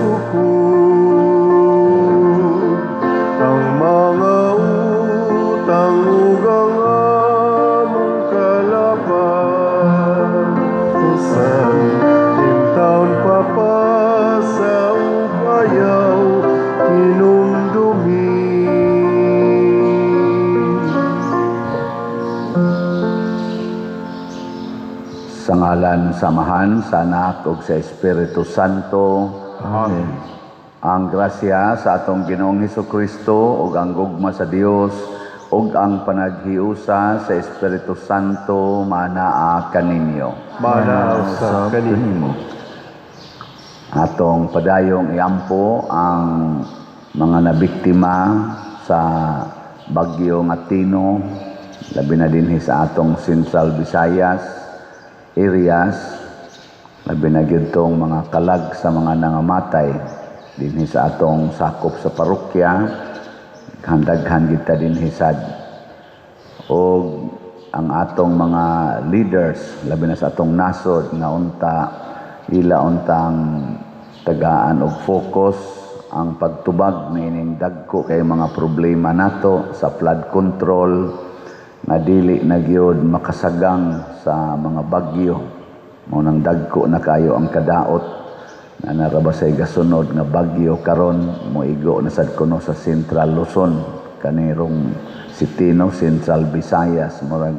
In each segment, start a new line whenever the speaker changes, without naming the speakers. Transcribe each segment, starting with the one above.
sukog ang mga utang ugang among kalapan. Usan taon pa sa upayaw kinumdumi.
Sa ngalan samahan sa Anak ug sa Espiritu Santo.
Amen.
Ang grasya sa atong Ginoong Hesukristo ug ang gugma sa Dios ug ang panaghiusa sa Espiritu Santo manaa kaninyo.
Mana sa kanimo.
Atong padayong iampo ang mga nabiktima sa bagyo nga Tino, labi na dinhi sa atong Central Visayas areas, labi na gyud tong mga kalag sa mga nangamatay dinhi sa atong sakop sa parokya, handaghan kita dinhi sad. Og ang atong mga leaders, labi na sa atong nasod nga unta ila untang tagaan og focus ang pagtubag niining dagko kay mga problema nato sa flood control nga dili na gyud makasagang sa mga bagyo. Mao nang dagko na kayo ang kadaot na narabasay gasunod nga bagyo karon moigo na sad kuno sa Central Luzon kanirong Sitino, Central Visayas. Murag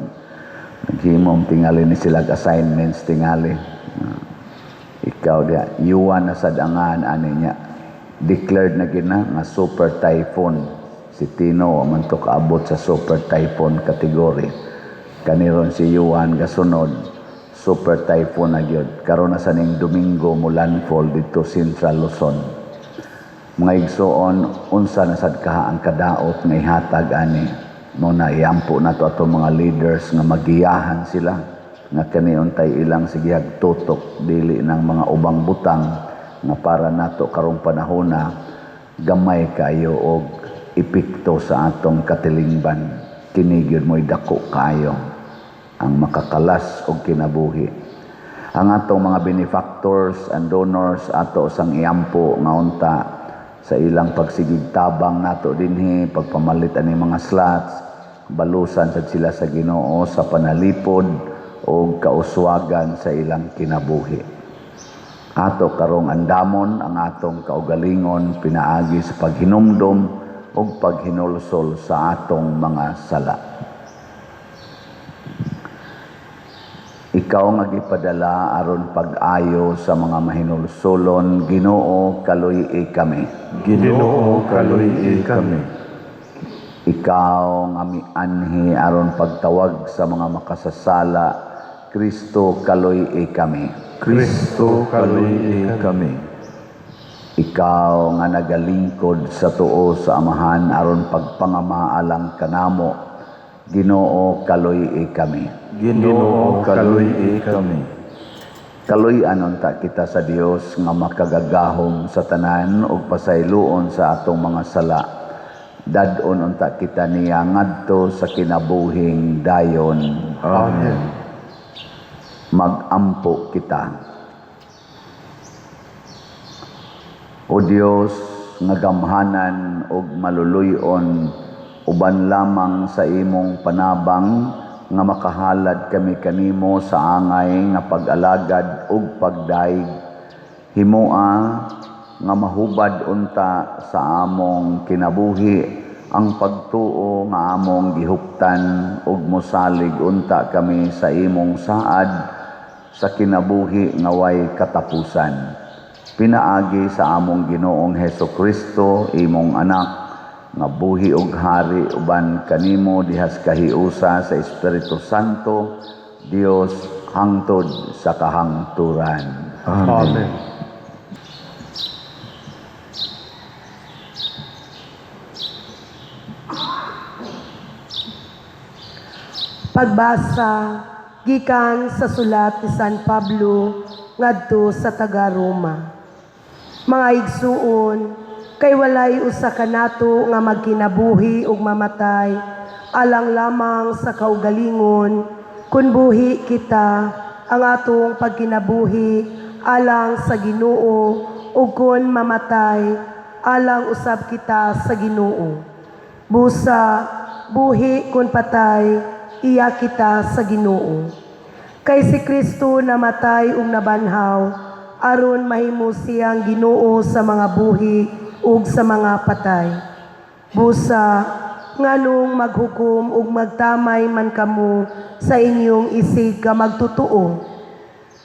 naghimom tingali ni sila assignments tingali. Ikaw dia yuwan na sad angan ani niya. Declared na gina nga super typhoon. Si Tino man to kaabot sa super typhoon category. Kaniron si Yuan gasunod super typhoon na gyud. Karon na sa ning Domingo mo landfall dito Central Luzon. Mga igsoon unsa na sad kaha ang kadaot nga ihatag ani mo na iampo nato ato mga leaders nga magiyahan sila nga kani untay ilang sigihag tutok dili ng mga ubang butang nga para nato karong panahona gamay kayo og epekto sa atong katilingban. Kini gyud mo'y dako kayo ang makakalas og kinabuhi. Ang atong mga benefactors and donors ato sang iampo nga unta sa ilang pagsigig tabang nato dinhi pagpamalit ani mga slots, balusan sad sila sa Ginoo sa panalipod o kauswagan sa ilang kinabuhi. Ato karong andamon ang atong kaugalingon pinaagi sa paghinumdom o paghinulsol sa atong mga sala. Ikaw nga gipadala aron pag-ayo sa mga mahinulsolon, Ginoo kaluy-i kami.
Ginoo kaluy-i kami.
Ikaw nga mianhi aron pagtawag sa mga makasasala, Kristo kaluy-i kami.
Kristo kaluy-i kami.
Ikaw nga nagalingkod sa tuo sa Amahan aron pagpangamaalang kanamo, Ginoo kaluy-i kami.
Ginoo kaluy-i kami.
Kaluy-an unta kita sa Dios nga makagagahom sa tanan ug pasayloon sa atong mga sala. Dad-on unta kita niya ngadto sa kinabuhing dayon.
Amen.
Magampo kita. O Dios nga gamhanan ug maluluy-on uban lamang sa imong panabang nga makahalad kami kanimo sa angay nga pag-alagad ug pagdaig. Himoa nga mahubad unta sa among kinabuhi ang pagtuo nga among gihuptan ug mosalig unta kami sa imong saad sa kinabuhi nga way katapusan. Pinaagi sa among Ginoong Hesukristo imong anak nga buhi ug hari uban kanimo dihas kahiusa sa Espiritu Santo, Dios hangtod sa kahangturan.
Amen.
Pagbasa gikan sa sulat ni San Pablo ngadto sa taga-Roma. Mga igsuon, kay walay usa ka nato nga magkinabuhi ug mamatay alang lamang sa kaugalingon kun buhi kita ang atong pagkinabuhi alang sa Ginoo ug kon mamatay alang usab kita sa Ginoo. Busa buhi kon patay iya kita sa Ginoo. Kay si Kristo namatay ug nabanhaw aron mahimo siyang Ginoo sa mga buhi ug sa mga patay. Busa nganong maghukom ug magtamay man kamo sa inyong isig ka magtutuo.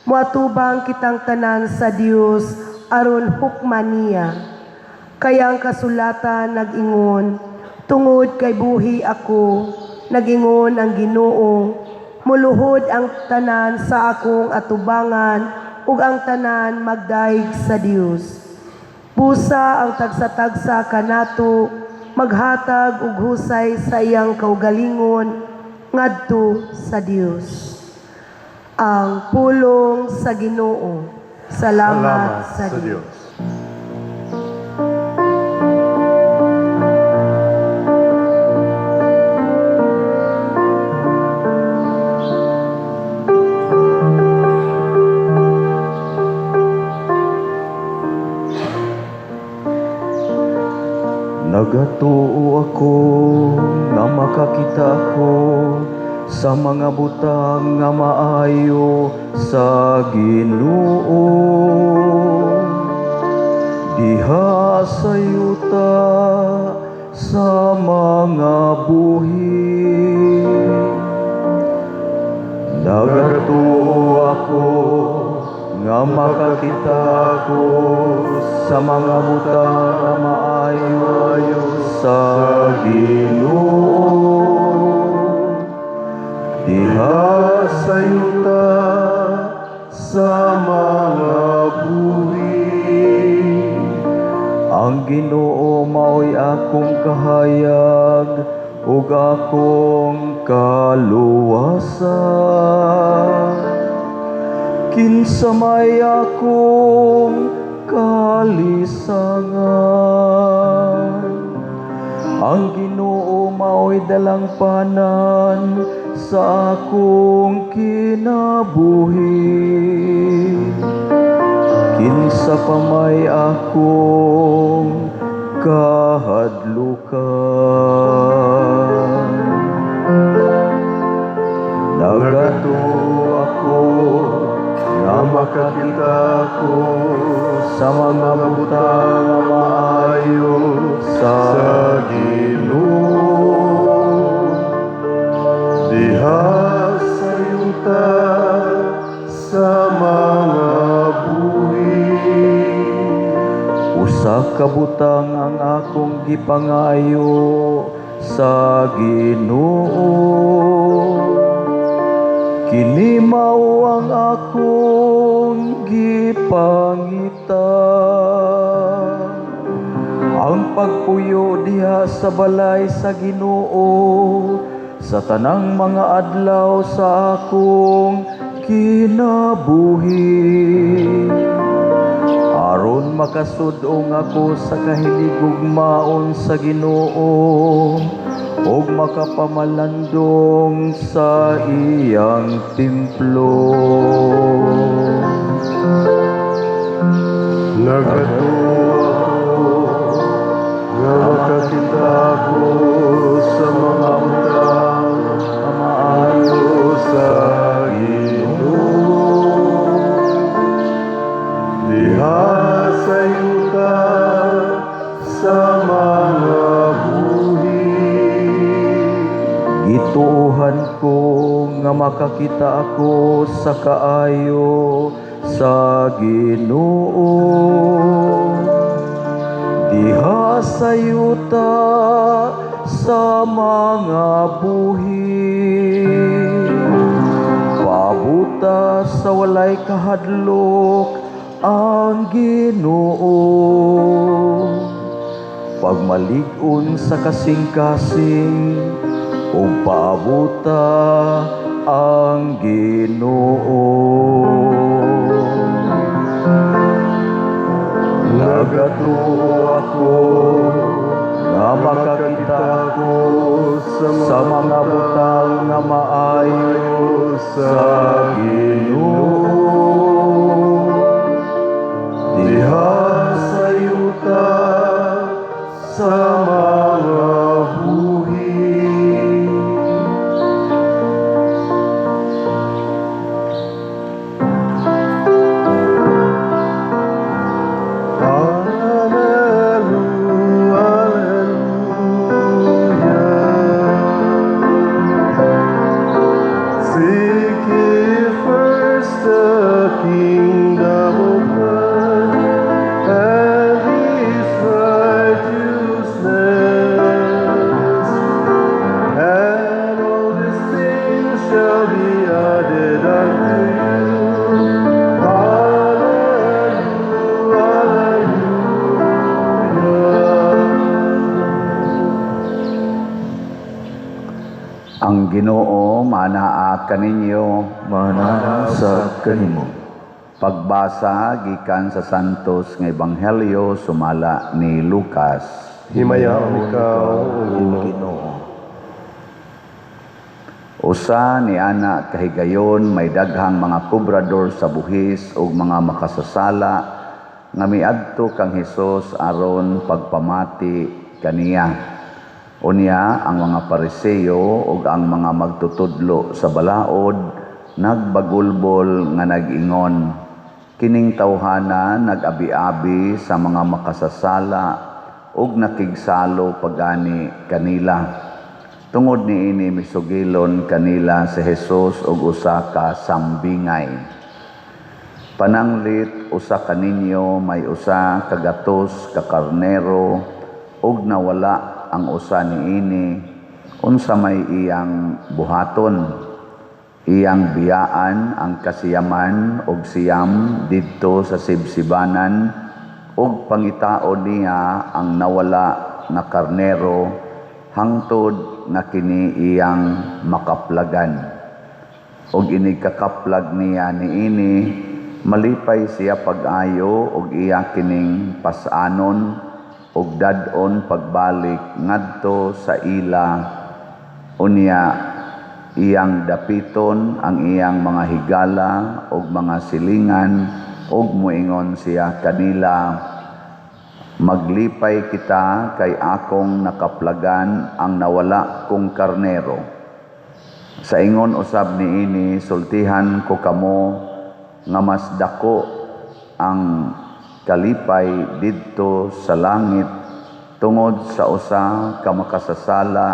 Muatubang kitang tanan sa Dios aron hukman niya. Kaya ang kasulatan nag-ingon, tungod kay buhi ako, nag-ingon ang Ginoo, muluhod ang tanan sa akong atubangan ug ang tanan magdaig sa Dios. Busa ang tagsa-tagsa kanato maghatag og husay sa iyang kaugalingon ngadto sa Dios. Ang pulong sa Ginoo. Salamat sa Dios.
Nagatuo ako nga makakita ako sa mga butang nga maayo sa Ginoo. Diha sa yuta sa mga buhi. Nagatuo ako nga makakita ko sa mga butang nga maayo sa Ginoo. Diha sa yuta sa mga buhi. Ang Ginoo mao'y akong kahayag ug akong kaluwasan. Kinsa may akong kalisangan. Ang Ginoo mao'y dalangpanan sa akong kinabuhi. Kinsa pa may akong kahadlukan. Nagatuo ako nga makakita ko sa mga butang nga maayo sa Ginoo. Diha sa yuta sa mga buhi. Usa ka butang ang akong gipangayo sa Ginoo. Kini mao ang akong gipangita. Ang pagpuyo diha sa balay sa Ginoo sa tanang mga adlaw sa akong kinabuhi. Aron makasud-ong ako sa kahiligugmaon sa Ginoo ug makapamalandong sa iyang templo. Nagatuo ako nga makakita ko sa mga butang nga maayo sa Ginoo. Diha sa yuta sa mga buhi. Gituohan ko nga makakita ako sa kaayo sa Ginoo. Diha sa yuta sa mga buhi. Pabuta sa walay kahadlok ang Ginoo. Pagmalig-on sa kasing-kasing ug paabuta ang Ginoo. Nagatuo ako nga makakita ko sa mga butang nga maayo sa Ginoo. Diha sa mga buhi.
Seek ye first the kingdom of God and His righteousness, and all these things shall be added unto you. Hallelujah, hallelujah.
Ang Ginoo manaa kaninyo.
Manana sa kanimo.
Pagbasa gikan sa Santos nga Ebanghelyo sumala ni Lucas.
Himayaon ikaw, O Ginoo.
Ginoo.
Usa ni ana kahigayon may daghang mga kubrador sa buhis ug mga makasasala nga miadto kang Hesus aron pagpamati kaniya. Unya ang mga Pariseo ug ang mga magtutudlo sa balaod nagbagulbol nga nag-ingon. Kining tawhana nag-abi-abi sa mga makasasala ug nakigsalo pagani kanila. Tungod niini misugilon kanila si Hesus ug usa ka sambingay. Pananglit usa kaninyo may usa ka gatos ka karnero ug nawala ang usa niini, unsa may iyang buhaton. Iyang biyaan ang kasiyaman ug siyam didto sa sibsibanan ug pangitaon niya ang nawala na karnero hangtod nga kini iyang makaplagan. Ug inikakaplag niya niini, malipay siya pag-ayo ug iya kining pas-anon ug dad-on pagbalik ngadto sa ila. Unya iyang dapiton ang iyang mga higala ug mga silingan ug muingon siya kanila, maglipay kita kay akong nakaplagan ang nawala kong karnero. Sa ingon usab niini, sultihan ko kamo nga mas dako ang kalipay didto sa langit tungod sa usa ka makasasala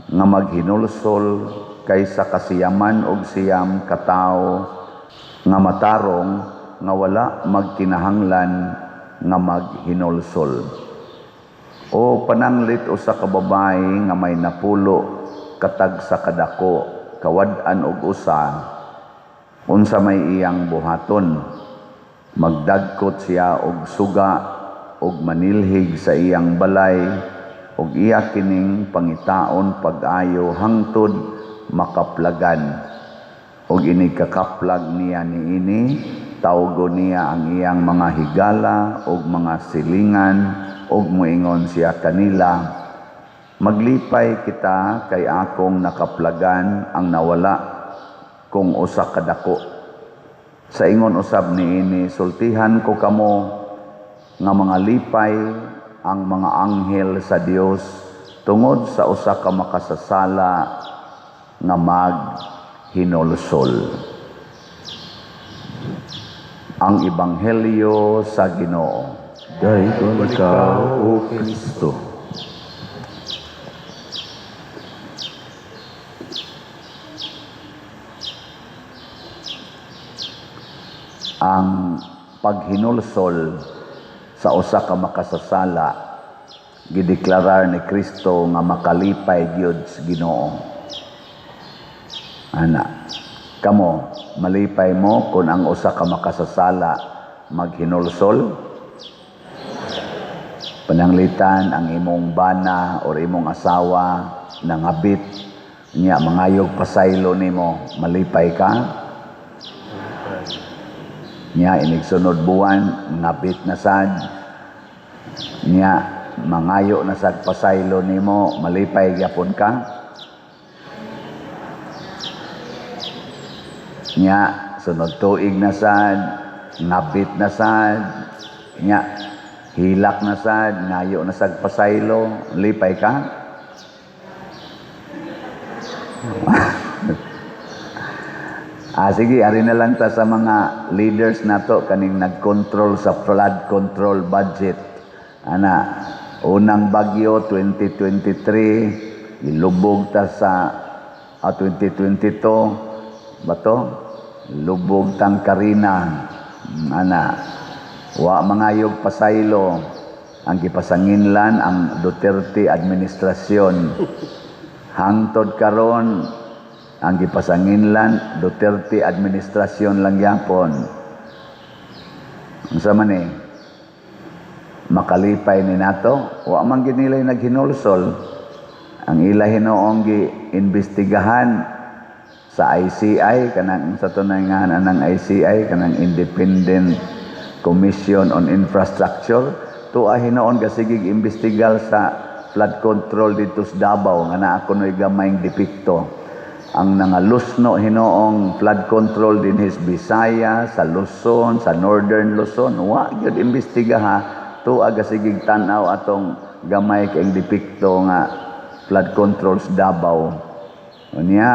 nga maghinulsol kaysa kasiyaman og siyam ka tawo nga matarong nga wala magkinahanglan nga maghinulsol. O pananglit usa ka babae nga may napulo katag sa kadako kawad-an og usa, unsa may iyang buhaton. Magdagkot siya og suga og manilhig sa iyang balay ug iya kining pangitaon pag-ayo hangtod makaplagan. Ug inikakaplag niya niini, tawgo niya ang iyang mga higala ug mga silingan ug muingon siya kanila, maglipay kita kay akong nakaplagan ang nawala kung usa ka dako. Sa ingon usab niini, sultihan ko kamo nga mga lipay ang mga anghel sa Dios tungod sa usa ka makasasala nga maghinulsol. Ang Ebanghelyo sa Ginoo.
Dayon ikaw, O Kristo.
Ang paghinulsol sa usa ka makasasala gideklarar ni Kristo nga makalipay gyud sa Ginoo. Ana, kamo malipay mo kung ang usa ka makasasala maghinulsol? Pananglitan ang imong bana o imong asawa nangabit niya mangayog pasaylo nimo, malipay ka? Nya inigsunod buwan, nabit na sad. Nya mangayo na sad pasaylo nimo, malipay gyapon ka? Nya sunod tuig na sad, nabit na sad. Nya Hilak na sad, ngayo na sad pasaylo, lipay ka. Sige, ari na lang ta sa mga leaders nato kaning nag-control sa flood control budget. Ana, unang bagyo 2023, ilubog ta sa 2022 bato, lubog tang Karina. Ana, wa mangayog pasaylo ang gipasanginlan ang Duterte administrasyon. Hangtod karon ang gipasanginlan Duterte administrasyon lang yapon. Unsa man makalipay ni nato, wa man gid nila naghinulsol. Ang ila hinoong gi-imbestigahan sa ICI kanang sa tunay-nganan ng ICI kanang Independent Commission on Infrastructure, tuwa hinoon kasigig imbestigal sa flood control dito sa Davao nga naa kunoy gamayng depekto. Ang nangalusno hinoong flood control din his Bisaya, sa Luzon, sa Northern Luzon, wa gyud imbestigaha, tuwa kasigig tan-aw atong gamay kay depekto nga flood control sa Davao. Unya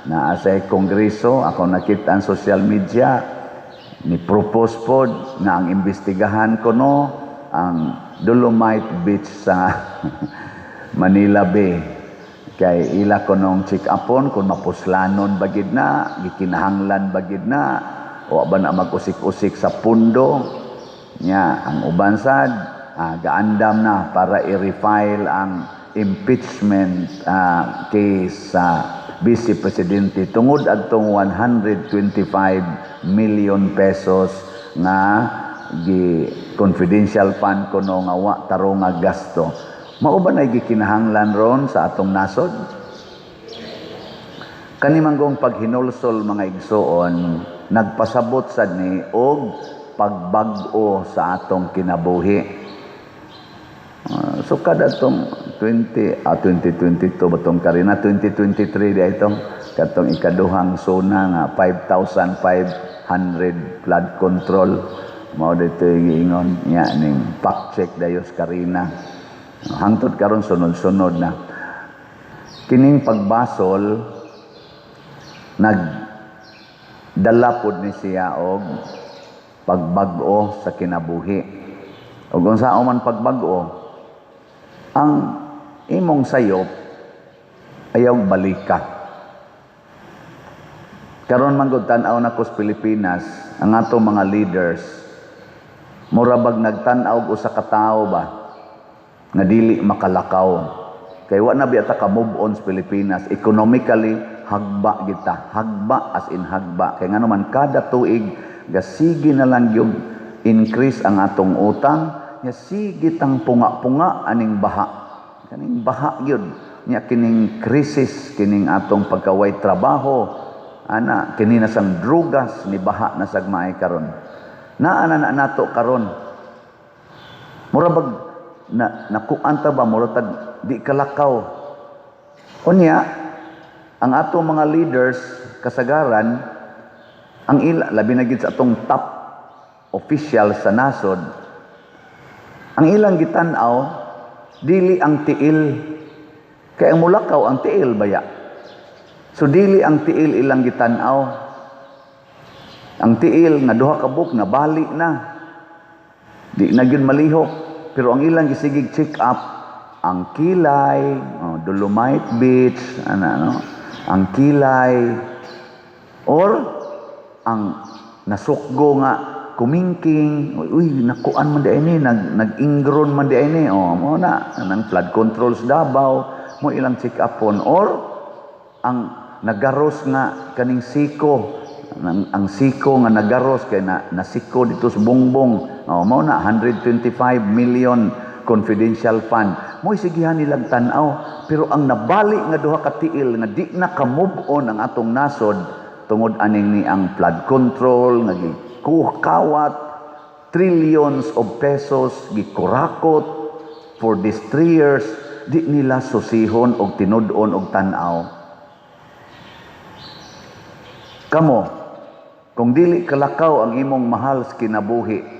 naa sa kongreso, ako nakita ang social media, ni propose pod na ang imbestigahan ko ang Dolomite Beach sa Manila Bay. Kay ila ko nung check upon kung mapuslanon bagid na, gikinahanglan bagid na, o ba na mag-usik-usik sa pundo. Nya, ang uban sad, gaandam na para i-refile ang impeachment case sa Vice Presidente tungod adtong 125 million pesos nga confidential fund kuno nga wa tarong nga gasto. Mao ba nay gikinahanglan ron sa atong nasod? Kani manggong paghinulsol mga igsoon, nagpasabot sad ni og pagbag-o sa atong kinabuhi. So kada tong 2022 batong Karina 2023 di itong katong ikaduhang zona nga 5,500 flood control mao dito giingon nya ning fact check dayos Karina. Hangtod karon sunod-sunod na kining pagbasol nagdala pod ni siya og pagbag-o sa kinabuhi. Ug unsa man pagbag-o, ang imong sayop ayaw balika. Karon man gud tan-aw na ko sa Pilipinas, ang ato mga leaders murabag nagtan-aw usa ka tawo ba nga dili makalakaw. Kay wa na biya ta ka move on sa Pilipinas. Economically hagba kita, hagba as in hagba. Kay ngano man kada tuig gasigi na lang yung increase ang atong utang, nya sige tang punga-punga aning baha. Kaning baha gyud nya kining krisis kining atong pagkaway trabaho ana kini na sang drugas ni baha na sagmaay karon. Naa na nato karon. Murabag nakuanta ba murag di kalakaw. Unya ang atong mga leaders kasagaran ang labi na gid sa atong top official sa nasod, ang ilang gitan-aw dili ang tiil kay ang mulakaw ang tiil baya. So dili ang tiil ilang gitan-aw. Ang tiil nga duha ka buk na bali na. Di na gyud malihok, pero ang ilang gisigig check up ang kilay, Dolomite Beach, ang kilay or ang nasukgo nga kumingking, uy, nakuan man di ini, nag-ingron man di ini, mo na, nang flood controls Davao, mo ilang check upon, or ang nagaros nga kaning siko, ang siko nga nagaros, kay nasiko dito sa bongbong, mo na, 125 million confidential fund, mo isigihan nilang tanaw, pero ang nabali nga duha ka tiil, nga di na ka-move on ang atong nasod, tungod aning ni ang flood control, nga kawat, trillions of pesos gikurakot for these 3 years, di nila susihon og tinud-on og tan-aw. Kamo, kung dili kalakaw ang imong mahal sa kinabuhi,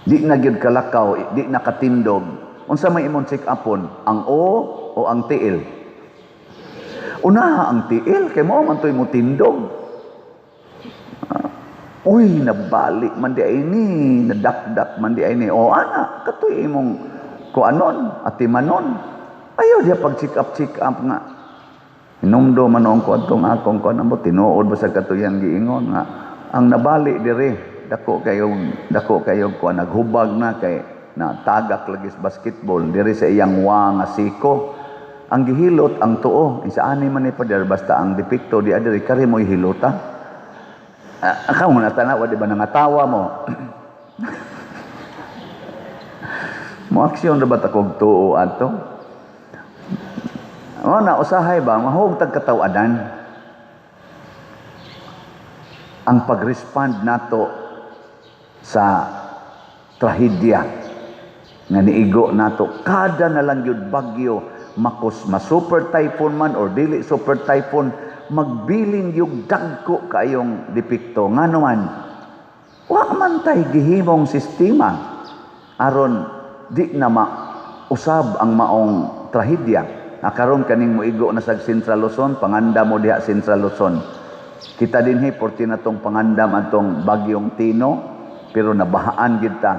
Di na gyud kalakaw, di na katindog. Unsa may imong check upon? Ang o ang tiil? Unaha ang tiil kay mao man toy mo tindog. Uy, nabalik man di ay ni, nadakdak man di ay ni. O ana, katoy imong kuanon, atimanon. Ayaw diya pag check up nga. Inumdo manong ko atong akong kuan mo tinuod ba sa katuyang giingon nga ang nabali dire dako kayo kuan naghubag na kay na tagak lagi sa basketball dire sa iyang wa nga siko. Ang gihilot ang tuo, isa ani man ni pader basta ang depekto di adiri kare mo ihilota. Akaw mo natanawa, di ba nangatawa mo? Mo aksyon na ba takog tuo ato? O na, usahay ba, mahog tagkatawanan. Ang pag-respond nato sa trahedya nga niigo nato, kada na lang yun bagyo, makos ma-super typhoon man or dili super typhoon, magbilin yung dagko kayong depekto nga naman wa man tay gihimong sistema aron di na mausab ang maong trahedya. Karon kaning moigo na sa Central Luzon, pangandam mo diha Central Luzon. Kita dinhi porti na tong pangandam atong bagyong Tino, pero nabahaan gid ta.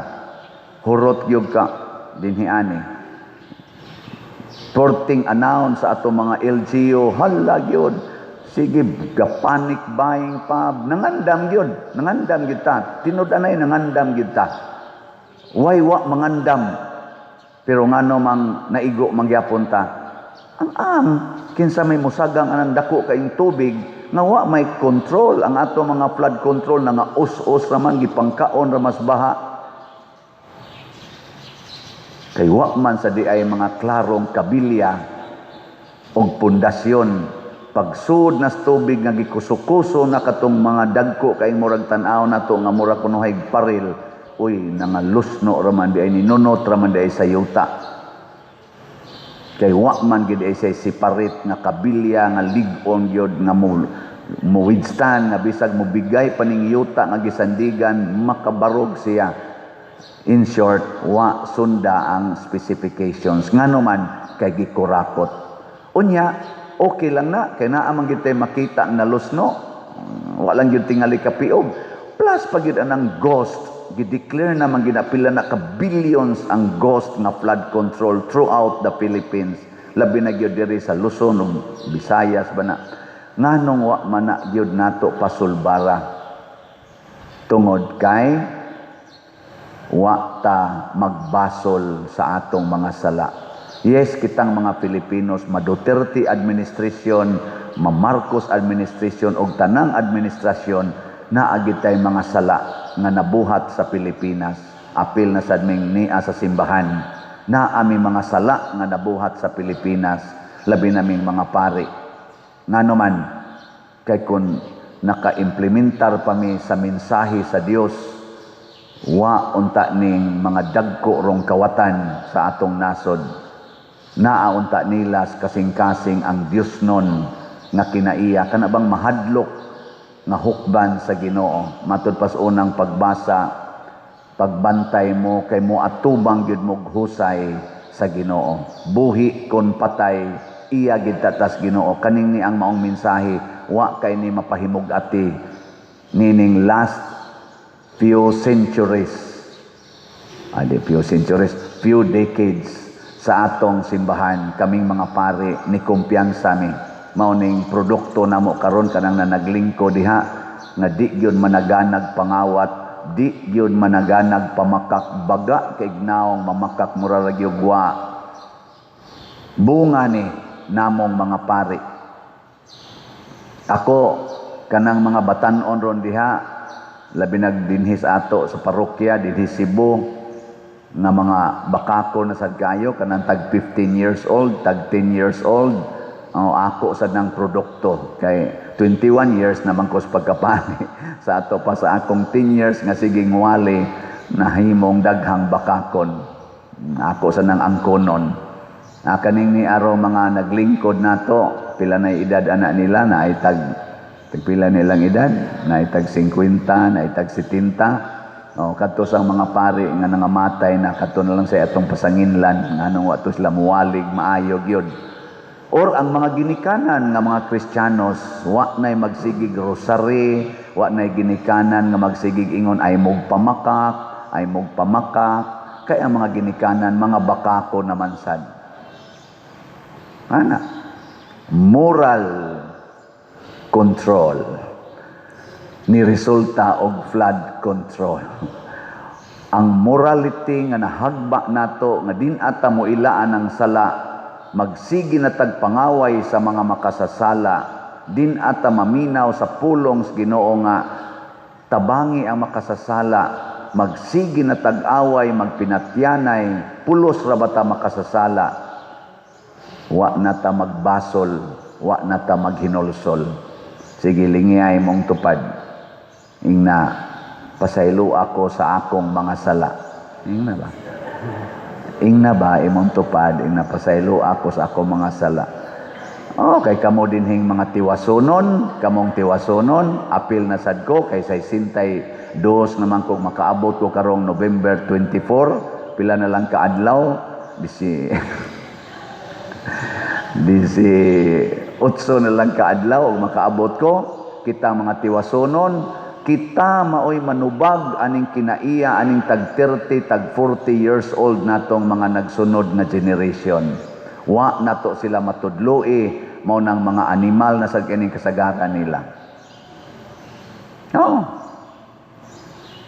Hurot gyud ka dinhi ani. Porting announce sa atong mga LGU, hala gyud. Sige, panic buying pa. Nangandam yun ta. Tinud-anay, nangandam yun ta. Wa mangandam. Pero nga no mang naigo mangyapon ta. Ang kinsa may musagang anang dako kayong tubig, nga wa may control. Ang ato mga flood control na nga us-us raman, gipangkaon ramas baha. Kay wa man sa di ay mga klarong kabilya o pundasyon. Pagsud na tubig nga gikuso-kuso na katong mga dagko kay murag tan-aw nato nga mura kuno hay paril, uy nangalusno raman di ay ninunot raman di ay sa yuta. Kay wa man gid ay say siparit nga kabilya nga lig-on gyud nga mo withstand nga bisag mo bigay paning yuta nga gisandigan makabarog siya. In short, wa sunda ang specifications ngano man kay gikurakot. Unya okay lang na, kaya naamang gid tayo makita ang nalusno. Walang yun tingali kapiog. Plus, pag yun anang ghost, gideclare naman ginapila na ka-billions ang ghost nga flood control throughout the Philippines. Labi na yun diri sa Luzon o Visayas ba na. Nganong wa man na yun nato pasulbara. Tungod kay wa ta magbasol sa atong mga sala. Yes, kitang mga Filipinos, ma-Duterte administration, ma-Marcos administration, o tanang administrasyon, naagit tayo mga sala nga nabuhat sa Pilipinas. Apil na sad ming niya sa simbahan. Na aming mga sala nga nabuhat sa Pilipinas, labi naming mga pari. Nga naman, kay kun naka-implementar pa mi sa mensahe sa Dios, wa unta ning mga dagko rong kawatan sa atong nasod. Naaunta nilas kasing-kasing ang Dios nun nga kinaiya kanabang mahadlok nga hukban sa Ginoo. Matud pas unang pagbasa, pagbantay mo kay mo atubang gyud mo husay sa Ginoo. Buhi kon patay iya gid tatas Ginoo. Kaning ni ang maong mensahe, wa kay ni mapahimug-ati, meaning last few centuries, few decades sa atong simbahan, kaming mga pari ni kumpiyansa mi. Mauning produkto namo karon kanang nanaglingko diha nga di gyud managanag pangawat, di gyud managanag pamakak baga kay gnaong mamakak mura ra gyud wa. Bunga ni namong mga pari. Ako kanang mga batan-on ron diha, labi nagdinhis ato sa parokya dinhi Cebu, nga mga bakako na sad kayo kanang tag 15 years old, tag 10 years old. Ako sad ng produkto kay 21 years naman ko sa pagkapani sa ato pa sa akong 10 years nga siging wali nahimong daghang bakakon. Ako sa nang angkonon. Kaning ni araw mga naglingkod nato, pila na edad anak nila na ay tag pila nilang edad, na ay tag 50, na ay tag 70. kadto sang mga pari nga nangamatay na kadto na lang sa atong pasanginlan nganong wa to sila muwalig maayo gyud. Or ang mga ginikanan nga mga Kristiyanos wa nay magsigig rosary, wa nay ginikanan nga magsigig ingon ay pamakak, kay ang mga ginikanan mga bakako naman sad. Ana, moral control ni resulta og flood control. Ang morality nga nahagba nato nga din ata mo ilaan ang sala, magsigi na tagpangaway sa mga makasasala, din ata maminaw sa pulong sa Ginoo nga tabangi ang makasasala, magsigi na tag-away, magpinatyanay, pulos ra bata makasasala, wa na ta magbasol, wa na ta maghinulsol. Sige, lingiyay mong tupad. Ingna, pasaylo ako sa akong mga sala. Ingna ba? Ingna ba, imong tupad, ingna pasaylo ako sa akong mga sala. Kay kamo dinhing mga tiwasonon, kamong tiwasonon, apil na sad ko, kay 62 naman kung makaabot ko karong November 24, pila na lang kaadlaw, bisi 8 na lang kaadlaw, og makaabot ko, kita mga tiwasonon, kita maoy manubag aning kinaiya aning tag 30 tag 40 years old natong mga nagsunod na generation. Wa nato sila matudloi mao nang mga animal na sa kining kasagaran nila.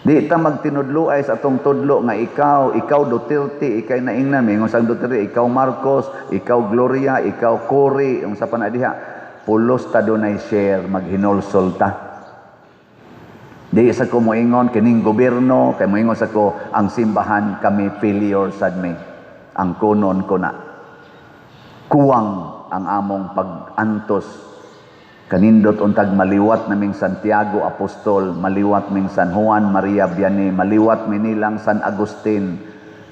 Di ta magtinudloay sa atong tudlo nga ikaw Duterte, ikay naingnan mi sang Duterte, ikaw Marcos, ikaw Gloria, ikaw Cory, unsa pa na diha. Pulos ta dunay share maghinulsol ta. Di sa ko moingon kining gobyerno, kay moingon sa ko ang simbahan kami failure sad mi. Ang kunon ko na. Kuwang ang among pag-antos. Kanindot untag maliwat naming Santiago Apostol, maliwat ming San Juan Maria Vianney, maliwat mi nilang San Agustin,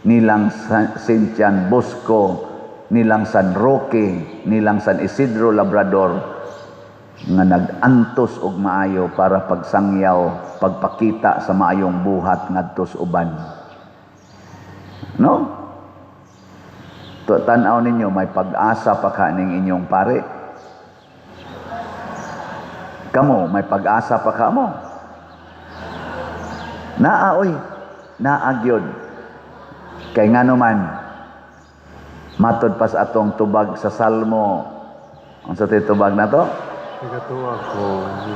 nilang Saint John Bosco, nilang San Roque, nilang San Isidro Labrador, nga nag-antos og maayo para pagsangyaw, pagpakita sa maayong buhat ngadto sa uban. No? Tanaw ninyo, may pag-asa pa kaning inyong pare. Kamo, may pag-asa pa ka mo. Naagyod. Kay nga naman, matod pa sa atong tubag sa Salmo. Ang sa tubag na to?
Nagatuo ako,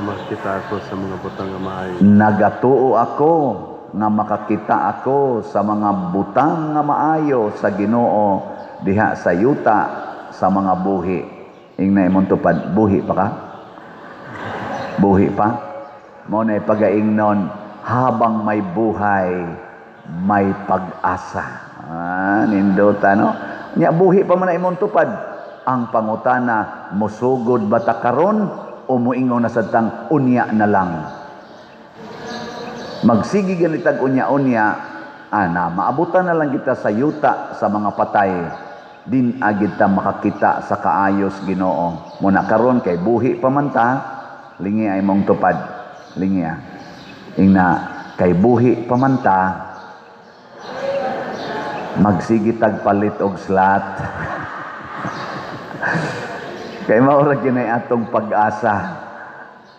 makita ako sa mga butang nga maayo.
Nagatuo ako nga makakita ako sa mga butang nga maayo sa Ginoo diha sa yuta sa mga buhi. Ingna imong tupad, buhi pa ka? Buhi pa? Mo na pagaingnon, habang may buhay, may pag-asa. Nindota, no? Nya buhi pa man na imong tupad. Ang pangutana, musugod ba ta karon o muingon na sadtang unya na lang? Magsigi ganitag unya-unya, maabutan na lang kita sa yuta sa mga patay. Din agid ta makakita sa kaayos Ginoo. Muna karon kay buhi pa man ta, lingi ay mong tupad. Lingi Ingna kay buhi pa man ta, magsigi tagpalit og slat. Kay maura kinay atong pag-asa.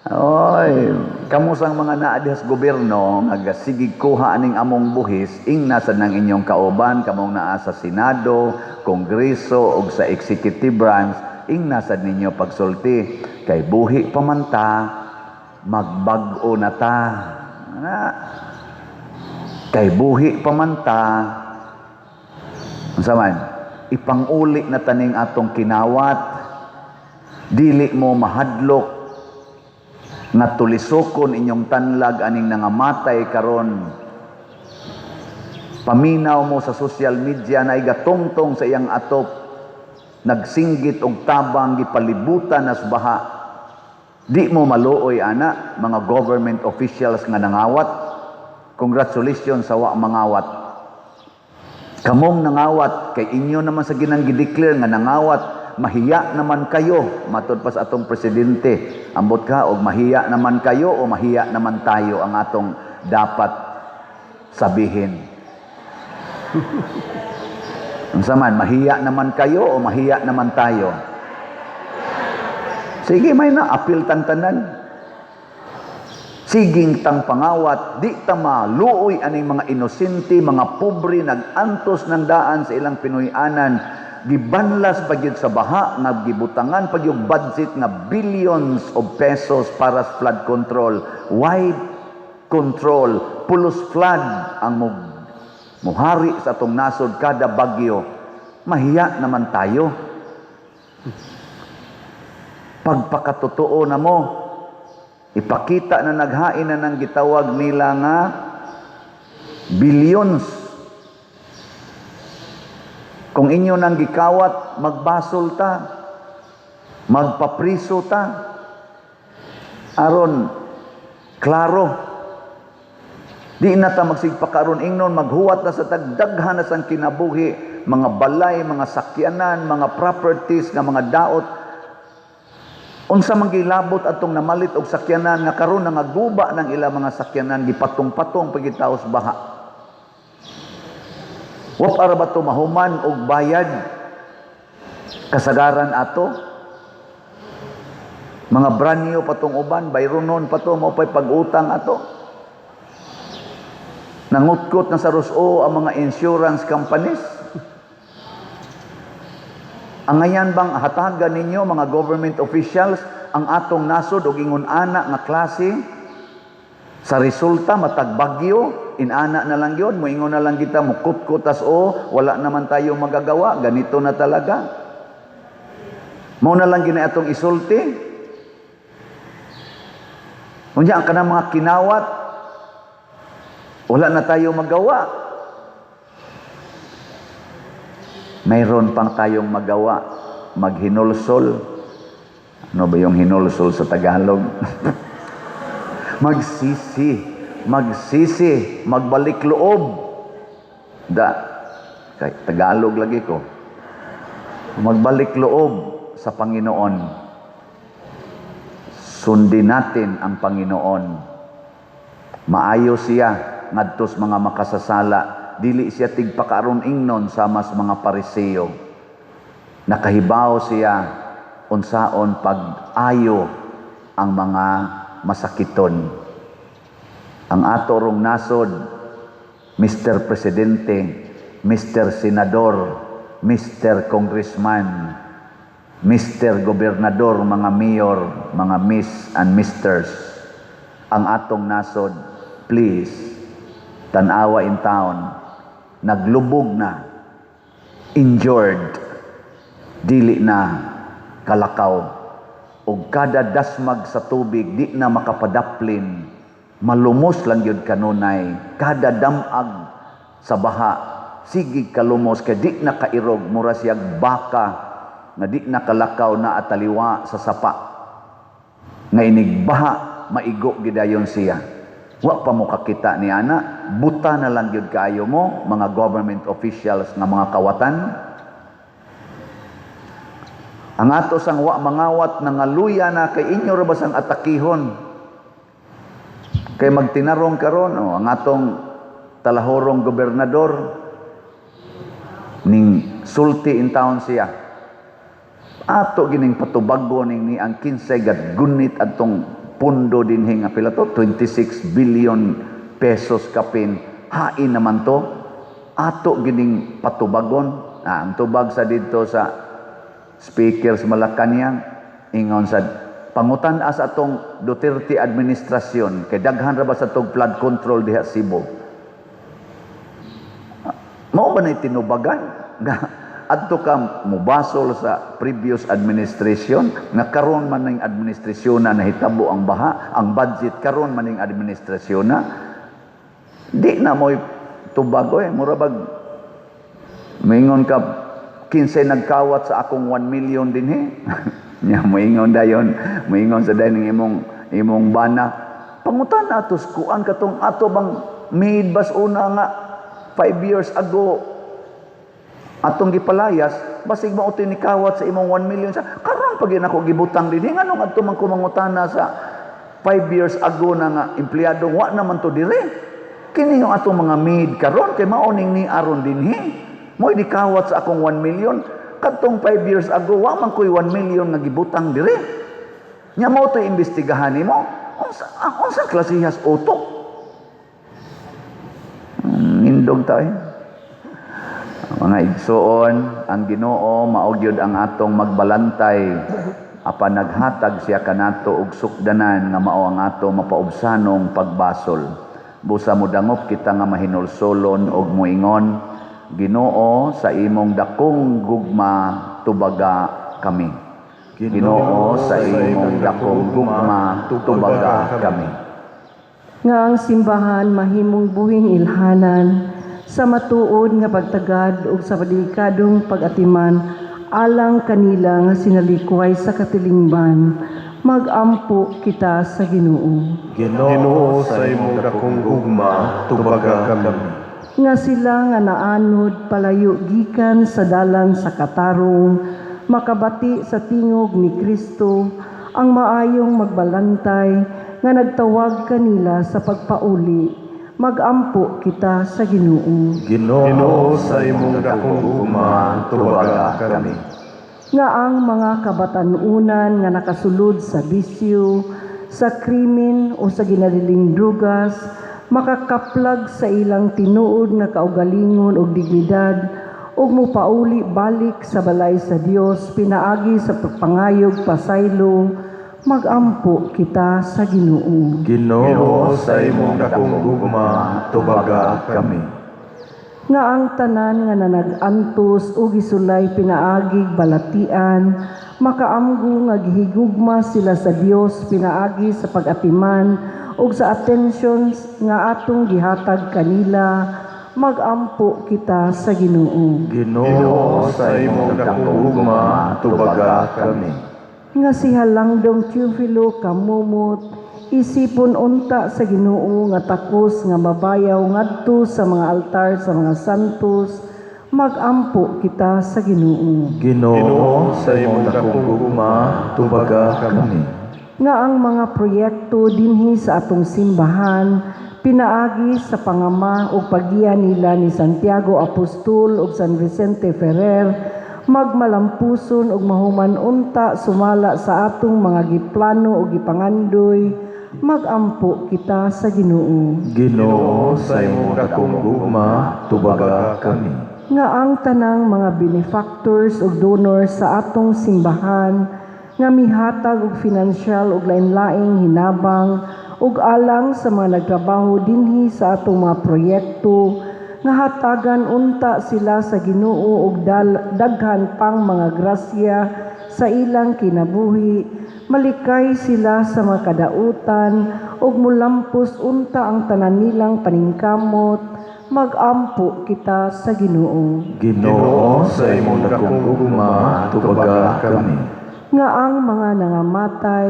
Oy, kamusang mga naa diha sa gobyerno nagasigig kuha aning among buhis, ingna sad nang inyong kauban kamong naa sa Senado, Kongreso ug sa executive branch, ingna sad ninyo pagsulti kay buhi pa man ta, magbag-o na ta. Kay buhi pa man ta, unsa man, ipanguli na taning atong kinawat, dili mo mahadlok nga tulisokon inyong tanlag aning nangamatay karon. Paminaw mo sa social media na igatungtong sa iyang atop, nagsinggit og tabang gipalibutan as baha. Di mo maluoy ana mga government officials nga nangawat. Congratulations sa wa mangawat. Kamong nangawat kay inyo naman sa ginang gideclare nga nangawat, mahiya naman kayo, matod pa sa atong presidente. Ambot ka og mahiya naman kayo o mahiya naman tayo ang atong dapat sabihin. Unsa man, mahiya naman kayo o mahiya naman tayo? Sige, may na, apil tantanan. Siging tang pangawat, di ta maluoy aning mga inosente, mga pobre, nag-antos ng daan sa ilang Pinoyanan, gibanlas pagyud sa baha, nga gibutangan pagyud budget nga billions of pesos para sa flood control. Wide control, pulos flood ang muhari sa atong nasod kada bagyo. Mahiya naman tayo. Pagpakatotoo na mo, ipakita na naghain na ng gitawag nila nga billions. Kung inyo nang gikawat, magbasol ta, magpapriso ta, aron klaro. Di na ta magsigpakaron ingnon, maghuwat na sa tagdaghan na sang kinabuhi, mga balay, mga sakyanan, mga properties, nga mga daot. Unsa man gilabot atong namalit og sakyanan nga karon nangaguba ng ilang mga sakyanan gipatong-patong pagitaos baha. Wa para ba to mahuman og bayad kasagaran ato? Mga brand new patong uban, bayronon pa to mo pay pag-utang ato. Nangutkot na sa ruso ang mga insurance companies. Ang ngayon bang hatagan ninyo mga government officials ang atong nasod og ingon ana nga klase sa resulta matag bagyo inana na lang yun, moingon na lang kita mukut-kutas wala naman tayo magagawa, ganito na talaga. Mao na lang gina atong isulti. Unya ang kanang mga kinawat wala na tayo magawa. Mayroon pang tayong magawa, maghinulsol. Ano ba yung hinulsol sa Tagalog? Magsisi, magbalik loob. Kay Tagalog lagi ko. Magbalik loob sa Panginoon. Sundin natin ang Panginoon. Maayo siya ngadtos mga makasasala. Dili siya tigpakaron ingnon sa mas mga Pariseo. Nakahibaw siya unsaon pag-ayo ang mga masakiton. Ang ato rong nasod, Mr. Presidente, Mr. Senador, Mr. Congressman, Mr. Gobernador, mga mayor, mga miss and misters, ang atong nasod, please, tanawa in town, naglubog na, injured, dili na kalakaw, o kada dasmag sa tubig, di na makapadaplin, malumos lang yun kanunay, kada damag sa baha, sigig kalumos, kaya di na kairog, mura siyag baka, nga di na kalakaw na ataliwa sa sapa, nga inigbaha, maigo gidayon siya. Wa pa mo kakita ni ana, buta na lang yun kaayo mo, mga government officials nga mga kawatan. Ang ato sang wa mangawat nangaluya na kay inyo ra basang atakihon. Kay magtinarong karon ang atong talahorong gobernador ning sulti in town siya. Ato gining patubago ning ni ang 15 gat gunit adtong pundo dinhi nga pila to 26 billion pesos kapin hain naman to ato gining patubagon ang tubag sa didto sa speaker sa Malacañang ingon sa pangutan-a sa atong Duterte administrasyon kay daghan ra ba sa tong flood control diha Cebu. Mao ba nay tinubagan nga adto ka mubasol sa previous administration nga karon man ning administrasyon na nahitabo ang baha, ang budget karon man ning administrasyon na di na mo'y tubago mura bag moingon ka 15 nagkawat sa akong 1 million dinhi. Nya moingon dayon, moingon sa dayon imong bana. Pangutan atos kuan katong ato bang made bas una nga 5 years ago atong gipalayas basig mao ni kawat sa imong 1 million sa karon pag ako gibutang dinhi nganong adto man ko mangutana sa 5 years ago na nga empleyado wa naman to dire. Kini yung atong mga maid karon kay maoning ni aron dinhi. Mo'y dikawat sa akong 1 million. Kadtong 5 years ago, wa man ko'y 1 million nga gibutang diri. Nya mo to imbestigahan nimo. Unsa klasihas utok? Indog tayo. Mga igsoon, ang Ginoo maogyod ang atong magbalantay apan naghatag siya kanato og sukdanan nga mao ang ato mapaubsanong pagbasol. Busa mo dangop kita nga mahinulsolon og moingon, Ginoo, sa imong dakong gugma tubaga kami. Ginoo, sa imong dakong gugma tubaga kami.
Nga ang simbahan mahimong buhing ilhanan sa matuod nga pagtagad ug sa delikadong pag-atiman alang kanila nga sinalikuhay sa katilingban, magampo kita sa Ginoo.
Ginoo, sa imong dakong gugma, tubaga kami.
Nga sila nga naanod palayo gikan sa dalan sa katarong, makabati sa tingog ni Kristo, ang maayong magbalantay nga nagtawag kanila sa pagpauli, magampo kita sa Ginoo.
Ginoo, sa imong dakong gugma, tubaga kami.
Nga ang mga kabatanunan nga nakasulod sa bisyo, sa krimen o sa ginaliling drugas, makakaplag sa ilang tinuod nga kaugalingon ug dignidad ug mopauli balik sa balay sa Dios pinaagi sa pagpangayog pasaylo, magampo kita sa Ginoo.
Ginoo, sa imong dakong gugma, tubaga kami.
Nga ang tanan nga nanag-antos o gisulay pinaagig balatian, makaamgo nga gihigugma sila sa Dios pinaagi sa pag-atiman ug sa attention nga atong gihatag kanila, magampo kita sa Ginoo.
Ginoo, sa imong dakong gugma, tubaga kami.
Nga si Halangdong Teofilo kamumot, isipon unta sa Ginoo nga takos nga mabayaw ngadto sa mga altar sa mga santos, magampo kita sa Ginoo.
Ginoo, sa imong dakong gugma, tubaga kami.
Nga ang mga proyekto dinhi sa atong simbahan pinaagi sa pangama o paggiya nila ni Santiago Apostol ug San Vicente Ferrer, magmalampuson ug mahuman unta sumala sa atong mga giplano ug gipangandoy, magampo kita sa Ginoo.
Ginoo, sa imong dakong gugma, tubaga kami.
Nga ang tanang mga benefactors ug donors sa atong simbahan nga mihatag og finansyal ug lain-laing hinabang ug alang sa mga nagtrabaho dinhi sa atong mga proyekto, nga hatagan unta sila sa Ginoo og daghan pang mga grasya sa ilang kinabuhi, malikay sila sa mga kadautan ug mulampos unta ang tanan nilang paningkamot, magampo kita sa Ginoo.
Ginoo, sa imong dakong gugma, tubaga kami.
Nga ang mga nangamatay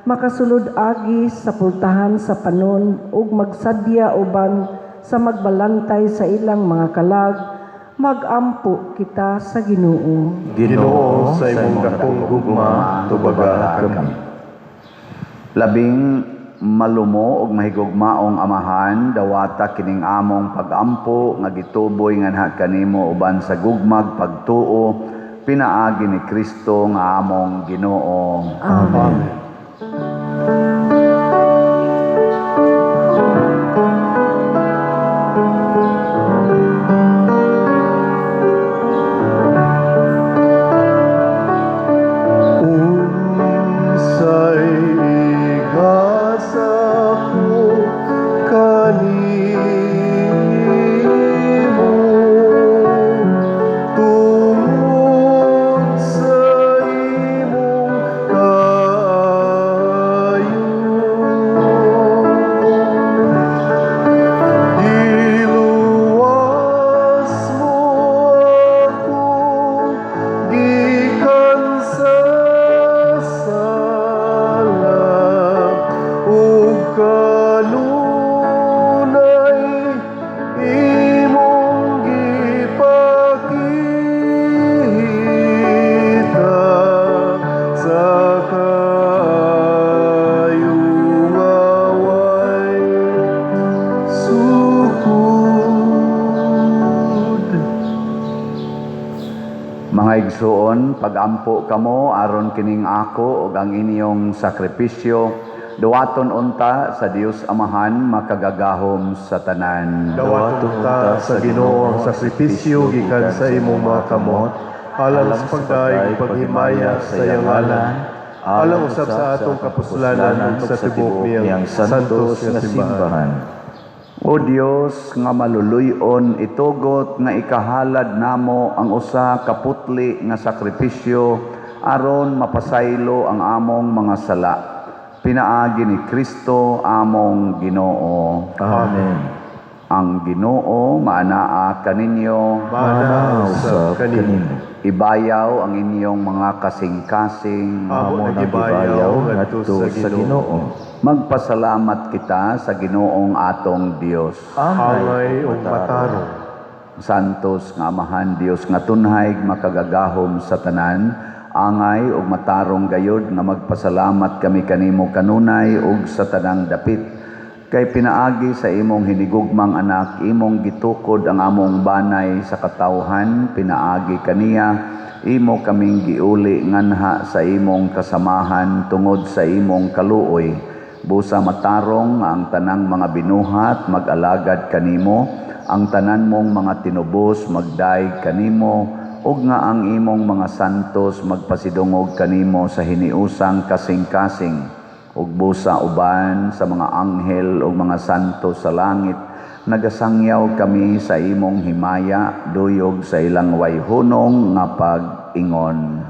makasulod agi sa pultahan sa panon ug magsadya uban sa magbalantay sa ilang mga kalag, magampo kita sa Ginoo.
Ginoo, sa imong dakong gugma, tubaga kami.
Labing malumo ug mahigugmaong Amahan, dawata kining among pagampo nga gituboy nga naha kanimo uban sa gugmag pagtuo pinaagi ni Kristo nga among Ginoo.
Amen.
igsuon, pagampo kamo aron kining ako ug ang inyong sakripisyo, duwaton unta sa Dios Amahan makagagahom sa tanan.
Dawaton ta sa Ginoo ang sakripisyo gikan sa imong mga kamot, alang sa pagdaig paghimaya sa iyang ngalan, alang usab sa atong kapuslanan ug sa tibok niyang santos nga simbahan.
O Dios nga maluluyon, itugot nga ikahalad namo ang usa ka putli nga sakripisyo aron mapasaylo ang among mga sala. Pinaagi ni Kristo among Ginoo.
Amen.
Ang Ginoo maanaa kaninyo,
Manaw sa kanino.
ibayaw ang inyong mga kasing-kasing,
Amo nagibayaw ngadto sa Ginoo.
magpasalamat kita sa Ginoong atong Dios.
Angay ug matarong.
Santos nga Amahan Dios nga tunhay makagagahom sa tanan, angay ug matarong gayud nga magpasalamat kami kanimo kanunay ug sa tanang dapit. Kay pinaagi sa imong hinigugmang anak, imong gitukod ang among banay sa katawhan, pinaagi kaniya, imo kaming giuli nganha sa imong kasamahan tungod sa imong kaluoy. Busa matarong ang tanang mga binuhat, mag-alagad kanimo, ang tanan mong mga tinubos, magdaig kanimo, ug nga ang imong mga santos magpasidungog kanimo sa hiniusang kasing-kasing. Ug busa uban sa mga anghel ug mga santos sa langit, nagasangyaw kami sa imong himaya, duyog sa ilang wayhunong nga pag-ingon.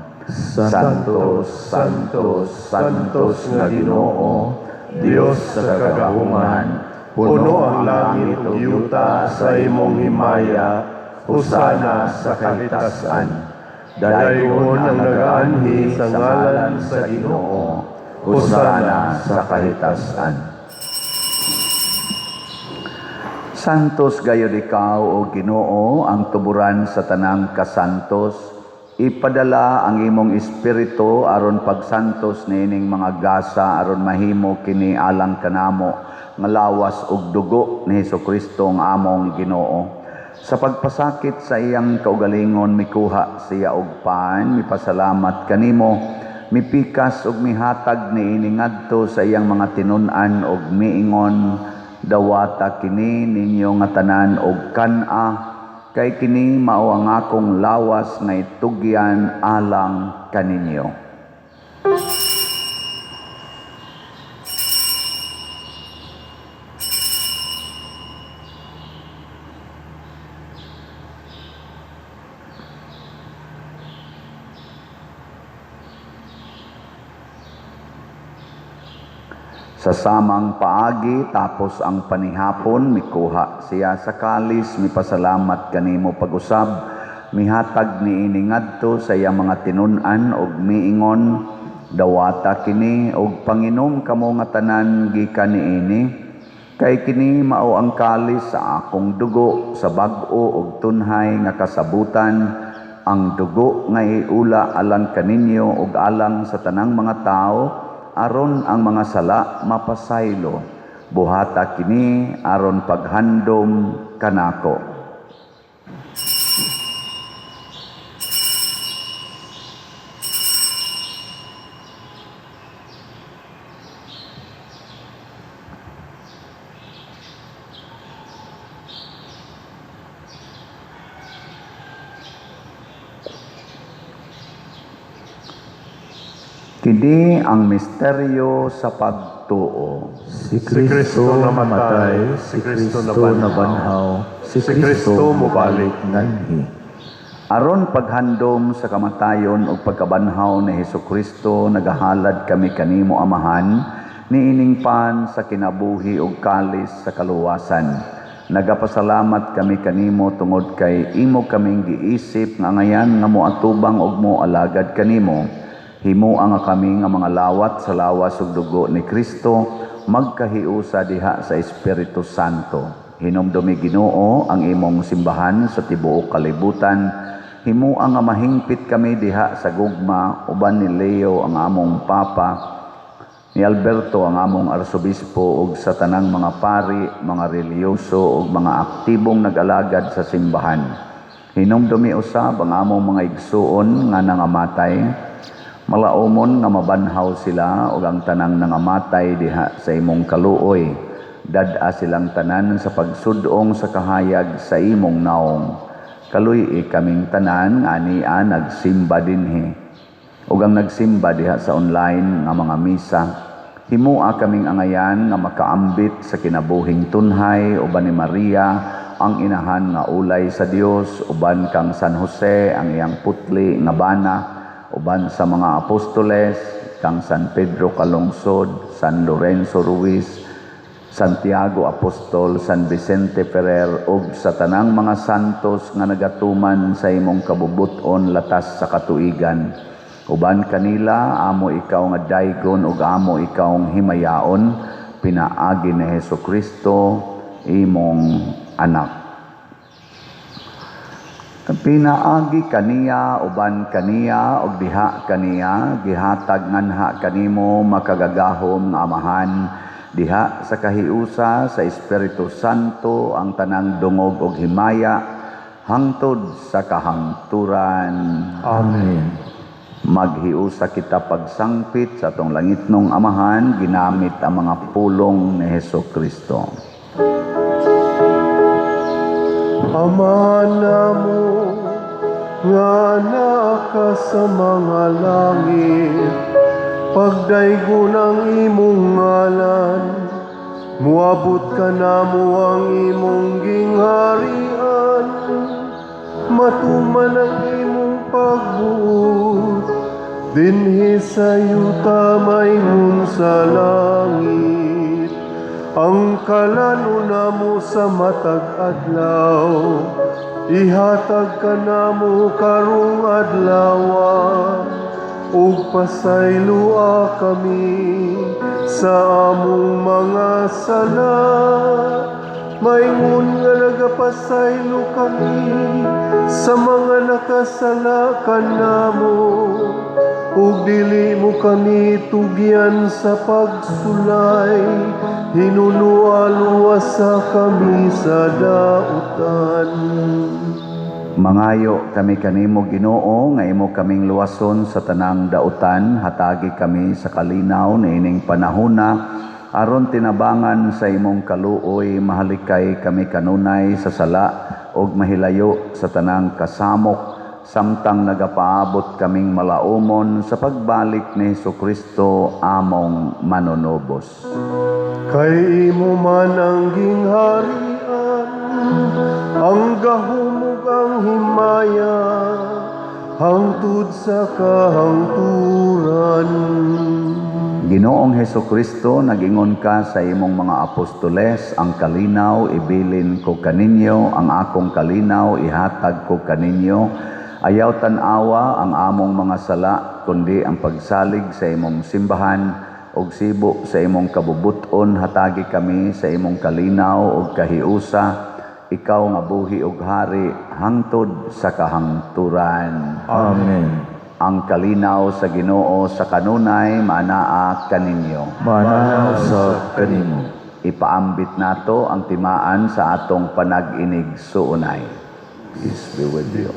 Santos, Santos, Santos nga Ginoo, Dios sa kagahungan,
Puno ang langit ug yuta sa imong himaya, husana sa kalitasan. Dayon ang nagaanhi sa ngalan sa Ginoo, husana sa kalitasan.
Santos gayud ikaw o Ginoo, ang tuburan sa tanang kasantos. Ipadala ang imong espiritu aron pagsantos niining mga gasa aron mahimo kini alang kanamo nga lawas ug dugo ni Hesukristo ang among Ginoo. Sa pagpasakit sa iyang kaugalingon mikuha siya og paan, mipasalamat kanimo, mipikas ug mihatag niini ngadto sa iyang mga tinun-an ug miingon, dawata kini ninyo nga tanan og kan-a, kay kini mao ang akong lawas nga itugyan alang kaninyo. Sa samang paagi tapos ang panihapon, mikuha siya sa kalis, mipasalamat kanimo pag-usab, mihatag niini ngadto sa iyang mga tinun-an ug miingon, dawata kini ug panginom kamo nga tanan gikan niini, kay kini mao ang kalis sa akong dugo sa bag-o ug tunhay nga kasabutan, ang dugo nga iula alang kaninyo ug alang sa tanang mga tao, aron ang mga sala mapasaylo. Buhata kini aron paghandom kanako. Kini ang misteryo sa pagtuo.
Si Kristo namatay, si Kristo nabanhaw, si Kristo mubalik nganhi.
Aron paghandom sa kamatayon ug pagkabanhaw ni Hesukristo, nagahalad kami kanimo Amahan, niining pan sa kinabuhi ug kalis sa kaluwasan. Nagapasalamat kami kanimo tungod kay imo kaming giisip nga ngayan nga moatubang ug moalagad kanimo. Himua nga kami nga mga lawat sa lawas ug dugo ni Kristo, magkahiusa diha sa Espiritu Santo. Hinumdumi Ginoo ang imong simbahan sa tibuok kalibutan. Himua nga mahingpit kami diha sa gugma, uban ni Leo ang among Papa, ni Alberto ang among Arsobispo ug sa tanang mga pari, mga reliyoso ug mga aktibong nag-alagad sa simbahan. Hinumdumi usab ang among mga igsuon nga nangamatay, malaumon nga mabanhaw sila ug ang tanang nangamatay diha sa imong kaluoy. Dad-a silang tanan sa pagsudong sa kahayag sa imong naong. Kaluy kaming tanan nga ania nagsimba dinhi. Ug ang nagsimba diha sa online nga mga misa, himua kaming angayan nga makaambit sa kinabuhing tunhay uban ni Maria ang inahan nga ulay sa Dios, uban kang San Jose ang iyang putli nga bana, uban sa mga apostoles, kang San Pedro Calungsod, San Lorenzo Ruiz, Santiago Apostol, San Vicente Ferrer, ug sa tanang mga santos nga nagatuman sa imong kabubuton latas sa katuigan. Uban kanila, amo ikaw nga daygon ug amo ikaw himayaon, pinaagi ni Hesukristo, imong anak. Pinaagi kaniya, uban kaniya, ug diha kaniya, gihatag nganha kanimo makagagahom nga amahan, diha sa kahiusa sa Espiritu Santo ang tanang dungog ug himaya hangtod sa kahangturan.
Amen.
Maghiusa kita pagsangpit sa atong langitnong amahan ginamit ang mga pulong ni Hesukristo.
Ama namo nga naka sa mga langit, pagdaygon ang imong ngalan, muabot ka namo ang imong gingharian, matuman ang imong pagbuot, dinhi sa yuta mayroon sa langit. Ang kalano namo sa matag adlaw, ihatag ka namo karong adlawa, ug pasaylua kami sa among mga sala, maingon nga nagapasaylo kami sa mga nakasala kanamo, ug dili mo kami tugyan sa pagsulay, hinunualuwasa kami sa dautan.
Mangayo kami kanimo Ginoo nga imo kaming luwason sa tanang dautan, hatagi kami sa kalinaw niining panahona aron tinabangan sa imong kaluoy, mahalikay kami kanunay sa sala ug mahilayo sa tanang kasamok, samtang nagapaabot kaming malaumon sa pagbalik ni Hesukristo among manunubos.
Kay imo man ang gingharian, ang gahumog ang himaya, hangtod sa kahangturan.
Ginoong Hesukristo, nagingon ka sa imong mga apostoles, ang kalinaw ibilin ko kaninyo, ang akong kalinaw ihatag ko kaninyo. Ayaw tanawa ang among mga sala, kundi ang pagsalig sa imong simbahan, og sibo sa imong kabubuton, hatagi kami sa imong kalinaw ug kahiusa, ikaw nga buhi ug hari, hangtod sa kahangturan.
Amen.
Ang kalinaw sa Ginoo sa kanunay manaa kaninyo.
Manaw sa kanimo.
Ipaambit nato ang timaan sa atong panag-inig suunay. Peace be with you.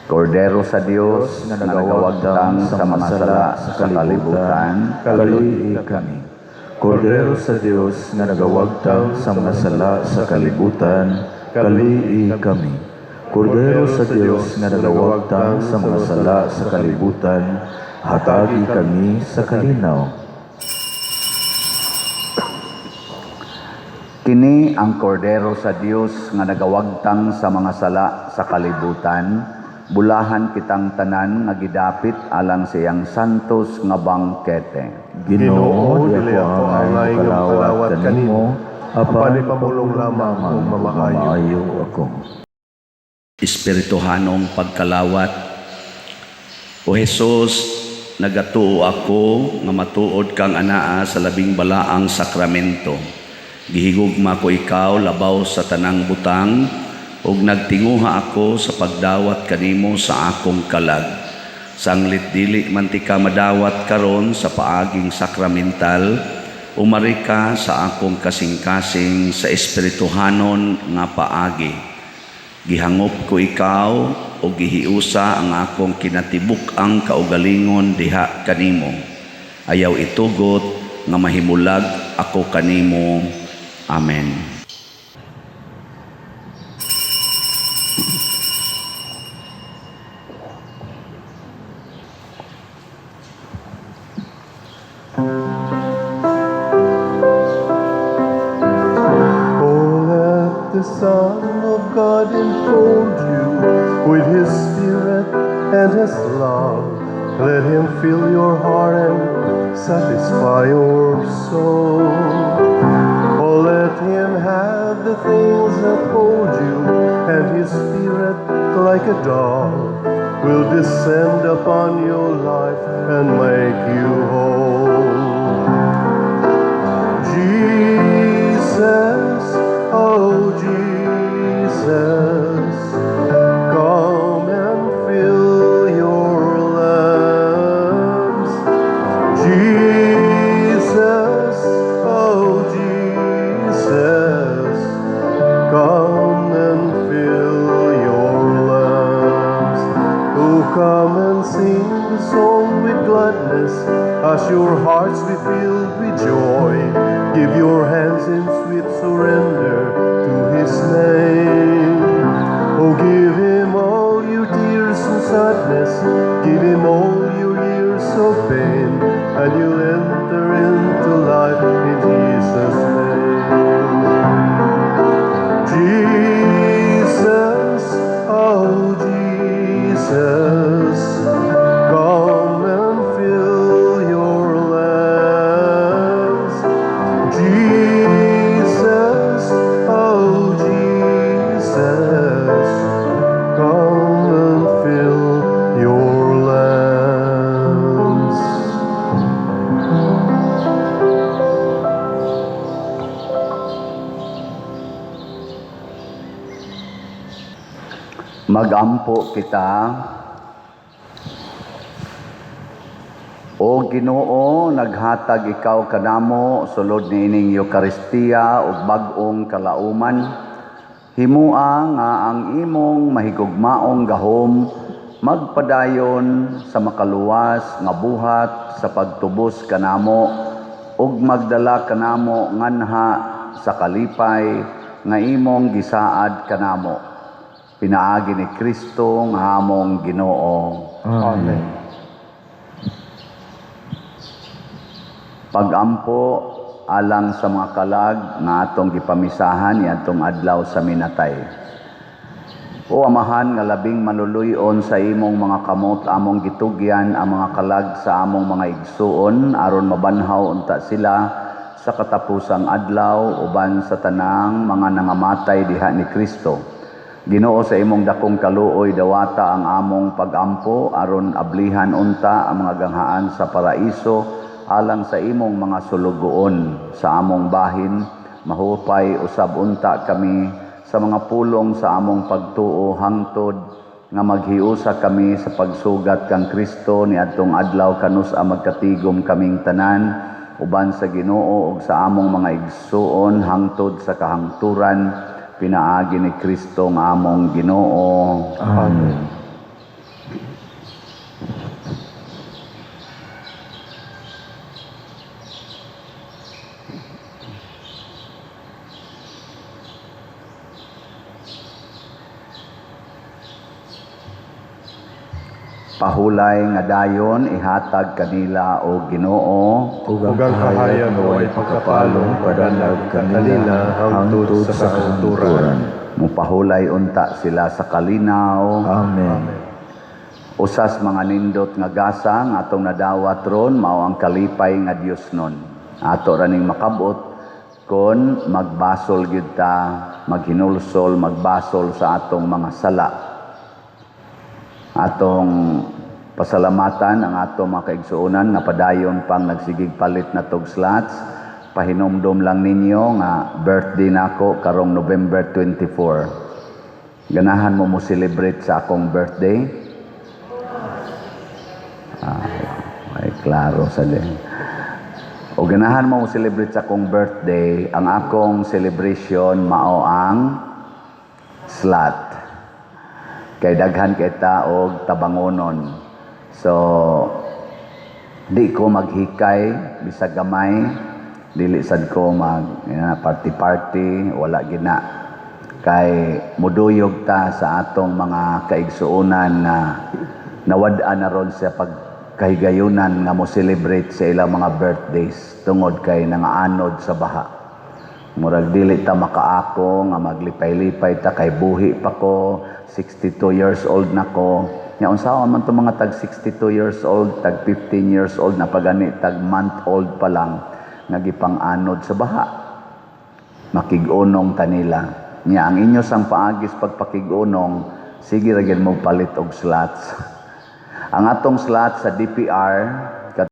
Kordero sa Dios na nagawagtang sa mga sala sa kalibutan,
kaluy kami. Kordero sa Dios na nagawagtang sa mga sala sa kalibutan, kaluy kami. Kordero sa Dios nga nagawagtang sa mga sala sa kalibutan, hatagi kami sa kalinaw.
Kini ang kordero sa Dios nga nagawagtang sa mga sala sa kalibutan, bulahan kitang tanan nga gidapit alang siyang santos nga bangkete.
Ginoo, dili ako angay nga kalawat kanimo, apan
pamulong lamang kung mamaayo
ako.
Espirituhanong pagkalawat. O Jesus, nagatuo ako nga matuod kang anaa sa labing balaang sakramento. Gihigugma ko ikaw labaw sa tanang butang, ug nagtinguha ako sa pagdawat kanimo sa akong kalag. Sanglit dili man ti ka madawat karon sa paaging sakramental,
umari ka sa akong kasing-kasing sa espirituhanon nga paagi. Gihangop ko ikaw o gihiusa ang akong kinatibuk-ang kaugalingon diha kanimo. Ayaw itugot nga mahimulag ako kanimo. Amen.
Oh, let the Son of God enfold you with His Spirit and His love. Let Him fill your heart and satisfy your soul. Oh, let Him have the things that hold you, and His Spirit, like a dove, will descend upon your life and make you whole. Jesus, oh Jesus, come and fill your lamps. Jesus, oh Jesus, come and fill your lamps. Oh, come and sing the song with gladness, as your hearts be filled with joy. Give your hands in sweet surrender to His name. Oh, give Him all your tears and sadness. Give Him all your years of pain, and you'll enter into life in Jesus' name. Jesus, oh Jesus, come and fill your lamps. Jesus, oh Jesus, come and fill your lamps.
Magampo kita, O Ginoo, naghatag ikaw kanamo sulod niining Eucharistia ug bag-ong kalauman. Himua nga ang imong mahigugmaong gahom magpadayon sa makaluwas nga buhat sa pagtubos kanamo ug magdala kanamo nganha sa kalipay nga imong gisaad kanamo. Pinaagi ni Kristo nga among Ginoo.
Amen.
Pagampo alang sa mga kalag nga atong gipamisahan niadtong adlaw sa minatay. O Amahan nga labing maluluyon sa imong mga kamot among gitugyan ang mga kalag sa among mga igsuon aron mabanhaw unta sila sa katapusang adlaw uban sa tanang mga nangamatay diha ni Kristo. Ginoo, sa imong dakong kaluoy dawata ang among pagampo aron ablihan unta ang mga ganghaan sa paraiso alang sa imong mga sulugoon sa among bahin. Mahupay usab unta kami sa mga pulong sa among pagtuo hangtod nga maghiusa kami sa pagsugat kang Kristo niadtong adlaw kanus-a magkatigom kaming tanan uban sa Ginoo ug sa among mga igsuon hangtod sa kahangturan. Pinaagi ni Kristo nga among Ginoo.
Amen.
Pahulay nga dayon ihatag kanila o Ginoo.
Ug ang kahayag nga way pagkapalong padanag kanila hangtod sa kahangturan.
Mupahulay unta sila sa kalinaw.
Amen.
Usas mga nindot nga gasa nga atong nadawat ron mao ang kalipay nga Dios nun. Ato raning makabot kon magbasol gyud ta, maghinulsol, magbasol sa atong mga sala. Atong pasalamatan ang atong mga kaigsuonan nga padayon pang nagsigig palit na tog slots. Pahinomdom lang ninyo nga birthday nako karong November 24. Ganahan mo celebrate sa akong birthday? Ay klaro sa din. O ganahan mo celebrate sa akong birthday, ang akong celebration mao ang slat. Kay daghan kay taog tabangonon. So di ko maghikay bisag gamay, dili sad ko mag party-party, wala gina. Kay muduyog ta sa atong mga kaigsuonan na nawad-an na ron sa pagkahigayunan nga mo celebrate sa ilang mga birthdays tungod kay nangaanod sa baha. Murag dili ta makaako nga maglipay-lipay ta kay buhi pa ko, 62 years old na ko. Nya unsaon man to mga tag 62 years old, tag 15 years old na pagani tag month old pa lang nga gipang-anod sa baha. Makig-unong ta nila. Nya ang inyo sang paagis pagpakig-unong, sige ra gyud mo palit og slots. Ang atong slot sa DPR